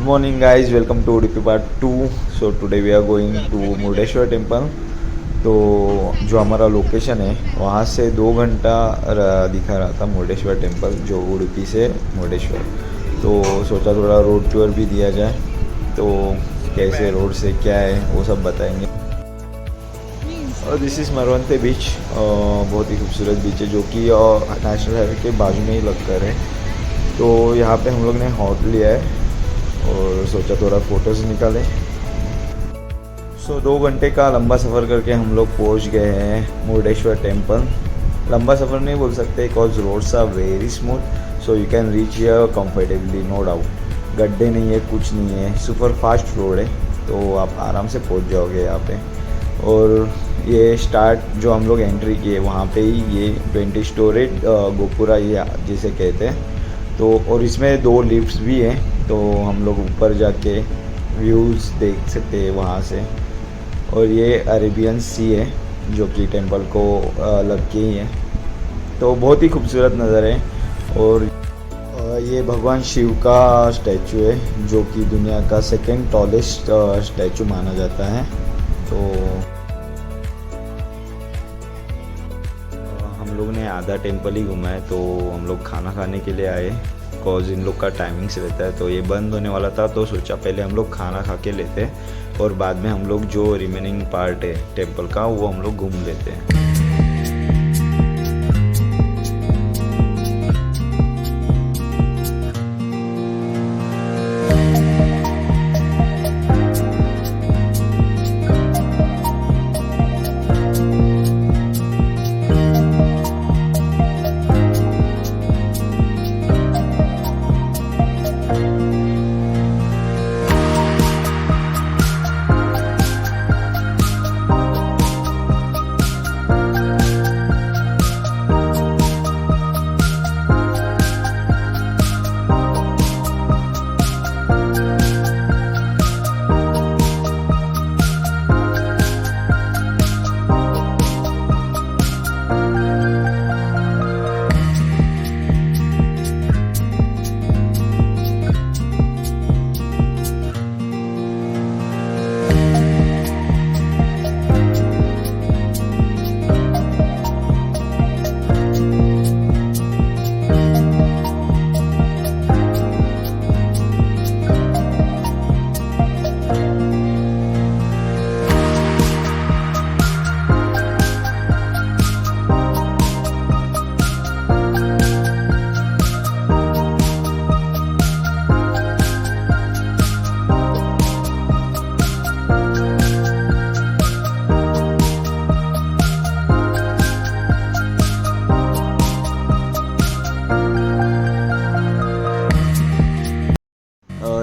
morning guys, welcome to ODP part 2. So today we are going to Murdeshwar temple. तो जो हमारा location है वहाँ से 2 घंटा दिखा रहा था मुर्डेश्वर टेम्पल, जो उडुपी से मुर्डेश्वर। तो सोचा थोड़ा रोड टूर भी दिया जाए, तो कैसे रोड से क्या है वो सब बताएंगे। और दिस इज़ मरवंते बीच, बहुत ही खूबसूरत बीच है जो कि नेशनल हाईवे के बाजू में ही लगकर है। तो यहाँ पे हम लोग ने होटल लिया है और सोचा थोड़ा फ़ोटोज़ निकालें। सो 2 घंटे का लंबा सफ़र करके हम लोग पहुँच गए हैं मुर्डेश्वर टेम्पल। लंबा सफ़र नहीं बोल सकते because roads are very smooth, so you can reach here comfortably, no doubt. गड्ढे नहीं है, कुछ नहीं है, सुपर फास्ट रोड है, तो आप आराम से पहुँच जाओगे यहाँ पे। और ये स्टार्ट जो हम लोग एंट्री किए वहाँ पे ही ये 20 स्टोरेज गोपुरा ये जिसे कहते हैं। तो और इसमें 2 लिफ्ट्स भी हैं, तो हम लोग ऊपर जाके व्यूज़ देख सकते हैं वहाँ से। और ये अरेबियन सी है जो कि टेंपल को लग के ही है, तो बहुत ही खूबसूरत नज़र है। और ये भगवान शिव का स्टैचू है जो कि दुनिया का सेकंड टॉलेस्ट स्टैचू माना जाता है। तो हम लोग ने आधा टेंपल ही घूमा है, तो हम लोग खाना खाने के लिए आए बिकॉज इन लोग का टाइमिंग से रहता है। तो ये बंद होने वाला था, तो सोचा पहले हम लोग खाना खा के लेते हैं और बाद में हम लोग जो रिमेनिंग पार्ट है टेंपल का वो हम लोग घूम लेते हैं।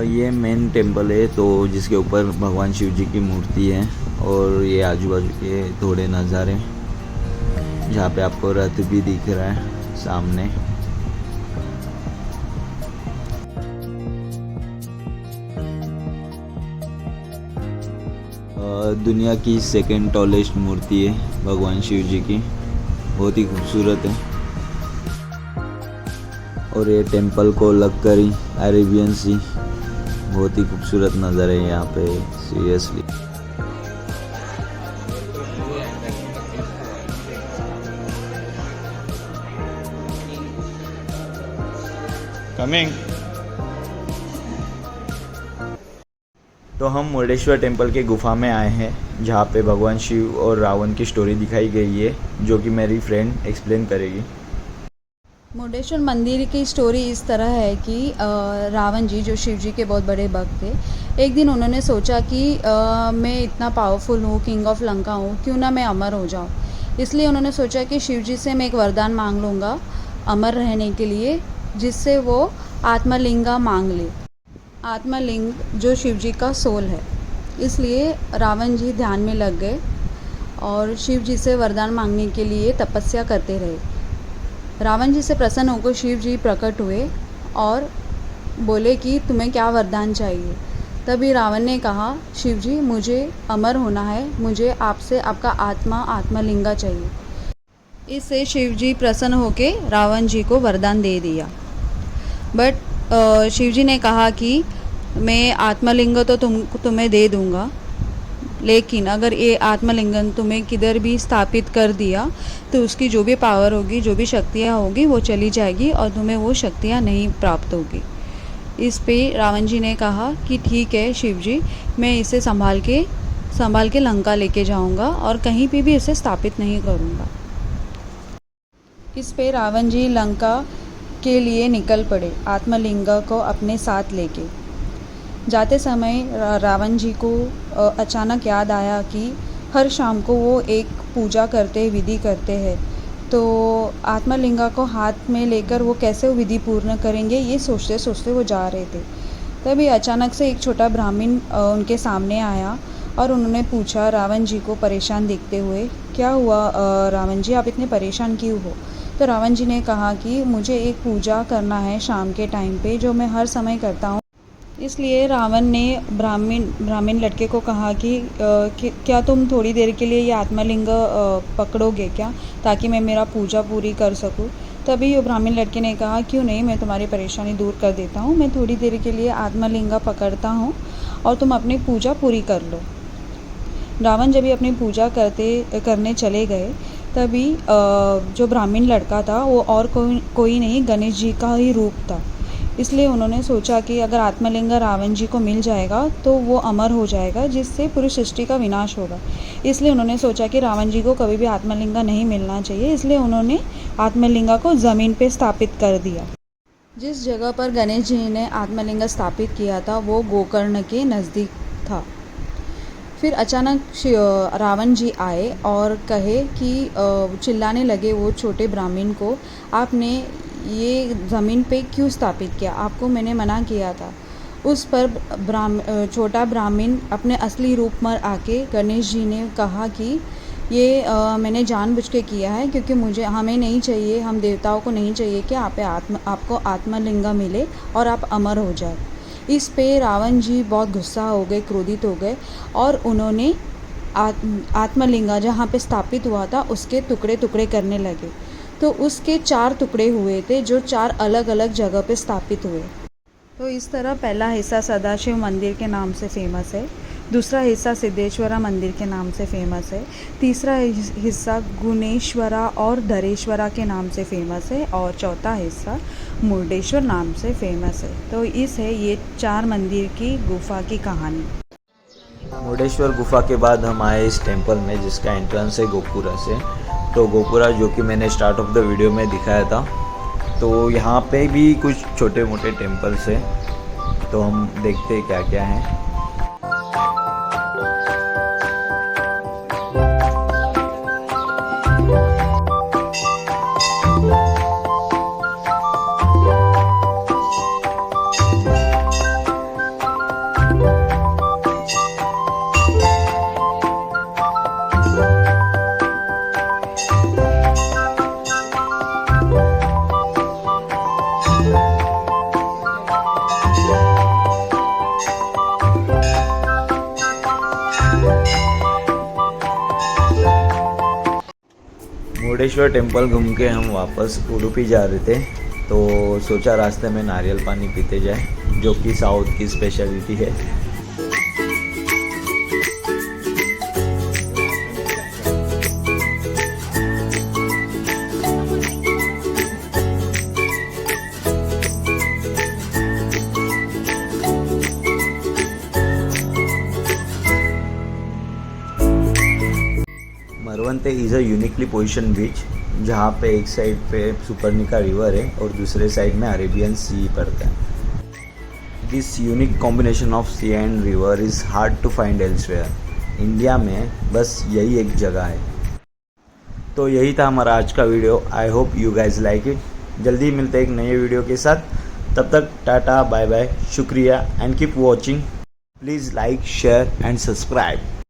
ये मेन टेम्पल है, तो जिसके ऊपर भगवान शिव जी की मूर्ति है। और ये आजू बाजू के थोड़े नज़ारे जहाँ पे आपको रथ भी दिख रहा है सामने। दुनिया की सेकंड टॉलेस्ट मूर्ति है भगवान शिव जी की, बहुत ही खूबसूरत है। और ये टेम्पल को लग कर ही अरेबियन सी, बहुत ही खूबसूरत नज़र है यहाँ पे सीरियसली। कमिंग। तो हम मुर्डेश्वर टेम्पल के गुफा में आए हैं जहाँ पे भगवान शिव और रावण की स्टोरी दिखाई गई है, जो कि मेरी फ्रेंड एक्सप्लेन करेगी। मुर्डेश्वर मंदिर की स्टोरी इस तरह है कि रावण जी जो शिव जी के बहुत बड़े भक्त थे, एक दिन उन्होंने सोचा कि मैं इतना पावरफुल हूँ, किंग ऑफ लंका हूँ, क्यों ना मैं अमर हो जाऊँ। इसलिए उन्होंने सोचा कि शिव जी से मैं एक वरदान मांग लूँगा अमर रहने के लिए, जिससे वो आत्मलिंगा मांग ले। आत्मलिंग जो शिव जी का सोल है। इसलिए रावण जी ध्यान में लग गए और शिव जी से वरदान मांगने के लिए तपस्या करते रहे। रावण जी से प्रसन्न होकर शिव जी प्रकट हुए और बोले कि तुम्हें क्या वरदान चाहिए। तभी रावण ने कहा, शिव जी मुझे अमर होना है, मुझे आपसे आपका आत्मलिंगा चाहिए। इससे शिव जी प्रसन्न होकर रावण जी को वरदान दे दिया। बट शिव जी ने कहा कि मैं आत्मलिंग तो तुम्हें दे दूँगा, लेकिन अगर ये आत्मलिंगन तुम्हें किधर भी स्थापित कर दिया तो उसकी जो भी पावर होगी, जो भी शक्तियाँ होगी वो चली जाएगी और तुम्हें वो शक्तियाँ नहीं प्राप्त होगी। इस पे रावण जी ने कहा कि ठीक है शिव जी, मैं इसे संभाल के लंका लेके जाऊंगा और कहीं पे भी इसे स्थापित नहीं करूंगा। इस पे रावण जी लंका के लिए निकल पड़े, आत्मलिंग को अपने साथ लेके। जाते समय रावण जी को अचानक याद आया कि हर शाम को वो एक पूजा करते, विधि करते हैं, तो आत्मलिंगा को हाथ में लेकर वो कैसे वो विधि पूर्ण करेंगे, ये सोचते सोचते वो जा रहे थे। तभी अचानक से एक छोटा ब्राह्मण उनके सामने आया और उन्होंने पूछा रावण जी को परेशान देखते हुए, क्या हुआ रावण जी, आप इतने परेशान क्यों हो? तो रावण जी ने कहा कि मुझे एक पूजा करना है शाम के टाइम पे, जो मैं हर समय करता हूँ। इसलिए रावण ने ब्राह्मण लड़के को कहा कि क्या तुम थोड़ी देर के लिए ये आत्मलिंग पकड़ोगे क्या, ताकि मैं मेरा पूजा पूरी कर सकूं। तभी वो ब्राह्मण लड़के ने कहा क्यों नहीं, मैं तुम्हारी परेशानी दूर कर देता हूँ, मैं थोड़ी देर के लिए आत्मलिंग पकड़ता हूँ और तुम अपनी पूजा पूरी कर लो। रावण जब भी अपनी पूजा करने चले गए, तभी जो ब्राह्मण लड़का था वो और कोई नहीं, गणेश जी का ही रूप था। इसलिए उन्होंने सोचा कि अगर आत्मलिंग रावण जी को मिल जाएगा तो वो अमर हो जाएगा, जिससे पूरी सृष्टि का विनाश होगा। इसलिए उन्होंने सोचा कि रावण जी को कभी भी आत्मलिंग नहीं मिलना चाहिए, इसलिए उन्होंने आत्मलिंग को ज़मीन पे स्थापित कर दिया। जिस जगह पर गणेश जी ने आत्मलिंग स्थापित किया था वो गोकर्ण के नज़दीक था। फिर अचानक रावण जी आए और कहे कि चिल्लाने लगे वो छोटे ब्राह्मण को, आपने ये ज़मीन पे क्यों स्थापित किया, आपको मैंने मना किया था। उस पर छोटा ब्राह्मण अपने असली रूप में आके गणेश जी ने कहा कि ये मैंने जानबूझ के किया है, क्योंकि हमें नहीं चाहिए, हम देवताओं को नहीं चाहिए कि आपको आत्मलिंग मिले और आप अमर हो जाए। इस पे रावण जी बहुत गुस्सा हो गए, क्रोधित हो गए और उन्होंने आत्मलिंग जहाँ पे स्थापित हुआ था उसके टुकड़े टुकड़े करने लगे। तो उसके 4 टुकड़े हुए थे जो 4 अलग अलग जगह पे स्थापित हुए। तो इस तरह पहला हिस्सा सदाशिव मंदिर के नाम से फेमस है, दूसरा हिस्सा सिद्धेश्वरा मंदिर के नाम से फेमस है, तीसरा हिस्सा गुणेश्वरा और धरेश्वरा के नाम से फेमस है और चौथा हिस्सा मुर्डेश्वर नाम से फेमस है। तो ये 4 मंदिर की गुफा की कहानी। मुर्डेश्वर गुफा के बाद हम आए इस टेंपल में जिसका एंट्रेंस है गोपुरा से। तो गोपुरा जो कि मैंने स्टार्ट ऑफ द वीडियो में दिखाया था, तो यहाँ पे भी कुछ छोटे मोटे टेंपल्स हैं, तो हम देखते हैं क्या क्या है। मुर्डेश्वर टेंपल घूम के हम वापस उडुपी जा रहे थे, तो सोचा रास्ते में नारियल पानी पीते जाए, जो कि साउथ की स्पेशलिटी है। मरवंते इज़ अ यूनिकली पोजिशन बीच, जहाँ पे एक साइड पे सुपर्णिका रिवर है और दूसरे साइड में अरेबियन सी पड़ता है। This unique combination of sea and river is hard to find elsewhere. India में बस यही एक जगह है। तो यही था हमारा आज का video. I hope you guys like it. जल्दी ही मिलते हैं एक नए वीडियो के साथ। तब तक टाटा, बाय बाय, शुक्रिया and keep watching. Please like, share and subscribe.